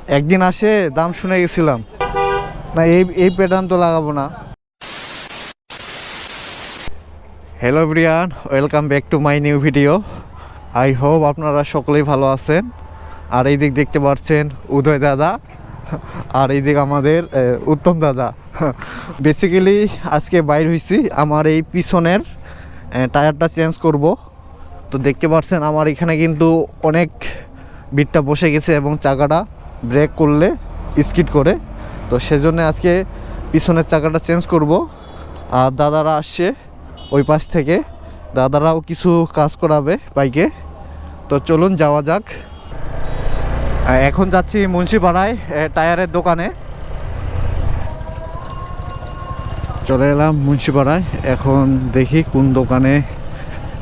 একদিন আসে দাম শুনে গেছিলাম, না এই প্যাটার্ন তো লাগাবো না। Hello everyone, welcome back to my new video. I hope আপনারা সকলেই ভালো আছেন। আর এই দিক দেখতে পাচ্ছেন উদয় দাদা, আর এই দিক আমাদের উত্তম দাদা। বেসিক্যালি আজকে বাইর হয়েছি আমার এই পিছনের টায়ারটা চেঞ্জ করব। তো দেখতে পাচ্ছেন আমার এখানে কিন্তু অনেক বিটটা বসে গেছে এবং চাকাটা ব্রেক করলে স্কিড করে। তো সেজন্য আজকে পিছনের চাকাটা চেঞ্জ করব। আর দাদারা আসছে ওই পাশ থেকে, দাদারাও কিছু কাজ করাবে বাইকে। তো চলুন যাওয়া যাক। এখন যাচ্ছি মুন্সিপাড়ায় টায়ারের দোকানে। চলে এলাম মুন্সিপাড়ায়। এখন দেখি কোন দোকানে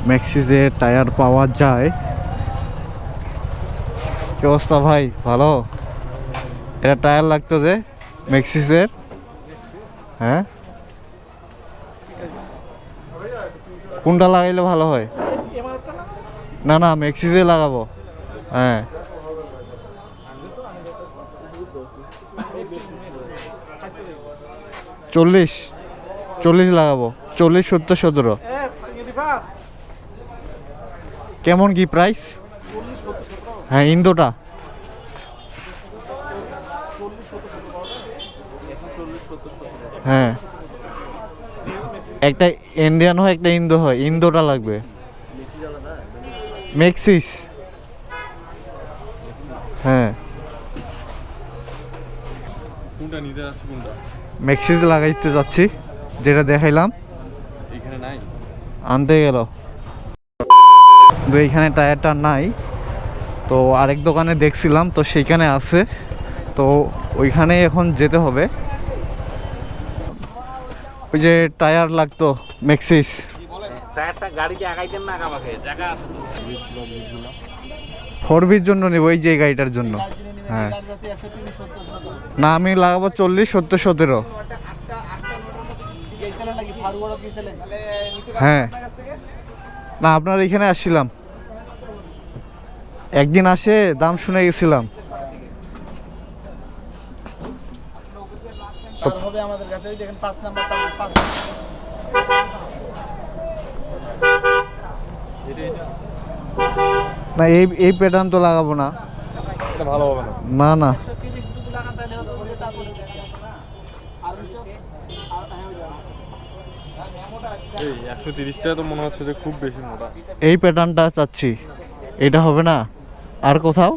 ম্যাক্সিসের টায়ার পাওয়া যায়। কি অবস্থা ভাই, ভালো? এটা টায়ার লাগতো যে ম্যাক্সিসের। হ্যাঁ, কোনটা লাগাইলে ভালো হয়? না না, ম্যাক্সিসে লাগাবো। হ্যাঁ, চল্লিশ 40 লাগাবো। 40, 70, 17 কেমন কি প্রাইস? হ্যাঁ, ইন্দোটা। হ্যাঁ, একটা ইন্ডিয়ান হয়, একটা ইন্দো হয়। ইন্দোটা লাগবে। ম্যাক্সিস। হ্যাঁ, কোনটা নিতে যাচ্ছি? কোনটা? ম্যাক্সিস লাগাইতে যাচ্ছি, যেটা দেখাইলাম। এখানে নাই, আনতে গেল তো এইখানে টায়ারটা নাই। তো আরেক দোকানে দেখছিলাম, তো সেইখানে আছে। তো ওইখানে এখন যেতে হবে। ওই যে টায়ার লাগতো ম্যাক্সিস। টায়ারটা গাড়িতে আগাইতেন না আমাকে জায়গা আছে 4Bর জন্য নেব, এই যে গাড়িটার জন্য। হ্যাঁ, না আমি লাগাবো 40, 70, 17। হ্যাঁ, না আপনার এখানে আসছিলাম, একদিন আসে দাম শুনে গেছিলাম। আমাদের কাছে দেখেন 5 নাম্বার না এই প্যাটার্ন তো লাগাবো না। এটা ভালো হবে না। না না, এই 130টা তো মনে হচ্ছে যে খুব বেশি মোটা। এই প্যাটার্নটা চাচ্ছি। এটা হবে না আর কোথাও?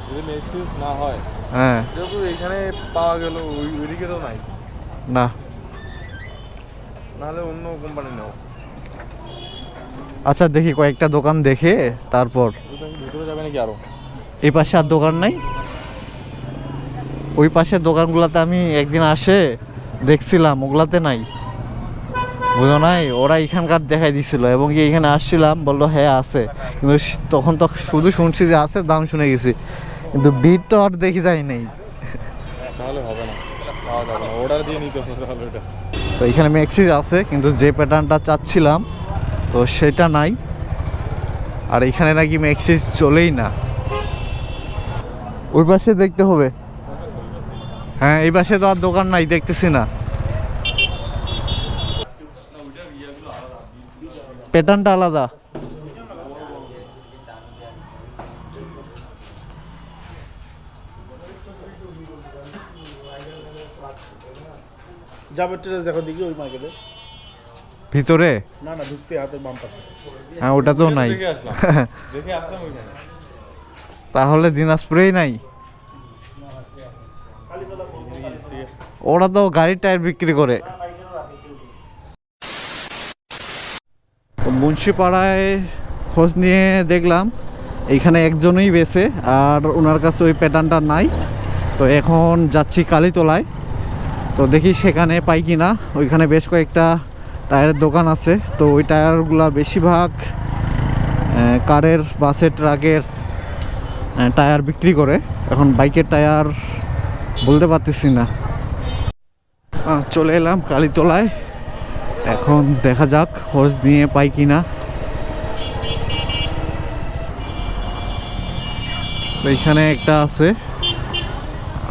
যদি ম্যাক্সিস না হয়, হ্যাঁ, যেহেতু এখানে পাওয়া গেল, ওইদিকে তো নাই। না নাহলে অন্য কোম্পানি নাও। আচ্ছা দেখি কয়েকটা দোকান দেখে তারপর। ভিতরে যাবে নাকি আরো? এই পাশে আর দোকান নাই? ওই পাশের দোকানগুলোতে আমি একদিন আসে দেখছিলাম, ওগুলাতে নাই, বুঝো নাই? ওরা এখানকার দেখাই দিছিল এবং কি এখানে আসছিলাম, বললো হ্যাঁ আছে। কিন্তু তখন তো শুধু শুনছি যে আছে, দাম শুনে গেছি, কিন্তু বিট তো আর দেখি যায় নাই। তাহলে হবে না, পাওয়া যাবে না। অর্ডার দিয়ে নিতে হবে তাহলে এটা। তো এখানে ম্যাক্সিস আছে, কিন্তু যে প্যাটার্নটা চাচ্ছিলাম তো সেটা নাই। আর এখানে নাকি ম্যাক্সিস চলেই না। ওই পাশে দেখতে হবে। হ্যাঁ, এই পাশে তো আর দোকান নাই, দেখতেছি না। প্যাটার্নটা আলাদা। যাবে ট্রেস দেখো দেখি ওই মার্কেটে। ভিতরে? না না, ঢুকতে হাতের বাম পাশে। হ্যাঁ, ওটা তো নাই। দেখে আসলাম ওইখানে। তাহলে দিনাজপুরেই নাই। ওরা তো গাড়ির টায়ার বিক্রি করে। তো মুন্সিপাড়ায় খোঁজ নিয়ে দেখলাম এইখানে একজনই বেছে, আর ওনার কাছে ওই প্যাটার্নটা নাই। তো এখন যাচ্ছি কালীতলায়, তো দেখি সেখানে পাই কি না। ওইখানে বেশ কয়েকটা টায়ারের দোকান আছে। তো ওই টায়ারগুলো বেশিরভাগ কারের, বাসের, ট্রাকের টায়ার বিক্রি করে। এখন বাইকের টায়ার বলতে পারতেছি না। চলে এলাম কালীতলায়, এখন দেখা যাক খোঁজ নিয়ে পাই কি না। তো এখানে একটা আছে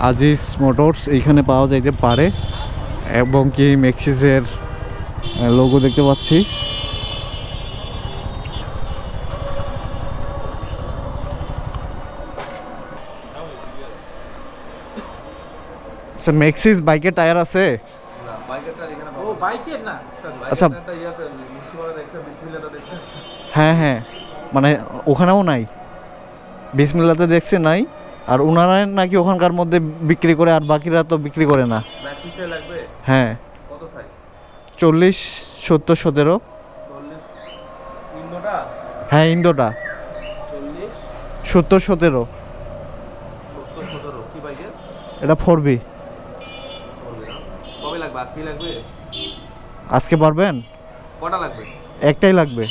আজিজ মোটরস, এইখানে পাওয়া যাইতে পারে। এবং কি মেক্সিসের লোগো দেখতে পাচ্ছি। আচ্ছা, মেক্সিস বাইকের টায়ার আছে? ও বাইকের না আচ্ছা, হ্যাঁ হ্যাঁ, মানে ওখানেও নাই, বিসমিল্লাতে দেখছে নাই। আর ওনারা নাকি ওখানকার মধ্যে বিক্রি করে, আর বাকিরা তো বিক্রি করে না। ম্যাক্সিসটাই লাগবে। হ্যাঁ, কত সাইজ? 40, 70, 17। 40 ইন্দোটা হ্যাঁ, ইন্দোটা 40 70, 17। 70 17 কি বাইকের? এটা 4B। কবে লাগবে? আজকেই লাগবে? আজকে পারবেন? কটা লাগবে? একটাই লাগবে।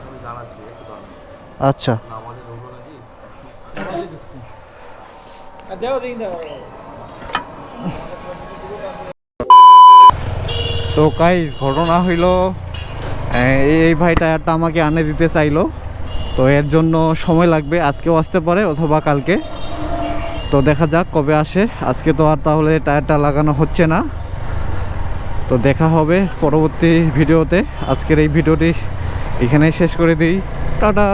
আমি জানাচ্ছি একটু দাঁড়ান। আচ্ছা, না আমাদের রোবো নাকি? তো গাইস ঘটনা হইল, এই ভাই টায়ারটা আমাকে আনে দিতে চাইলো। তো এর জন্য সময় লাগবে, আজকেও আসতে পারে অথবা কালকে। তো দেখা যাক কবে আসে। আজকে তো আর তাহলে টায়ারটা লাগানো হচ্ছে না। তো দেখা হবে পরবর্তী ভিডিওতে। আজকের এই ভিডিওটি এখানেই শেষ করে দিই। টাটা।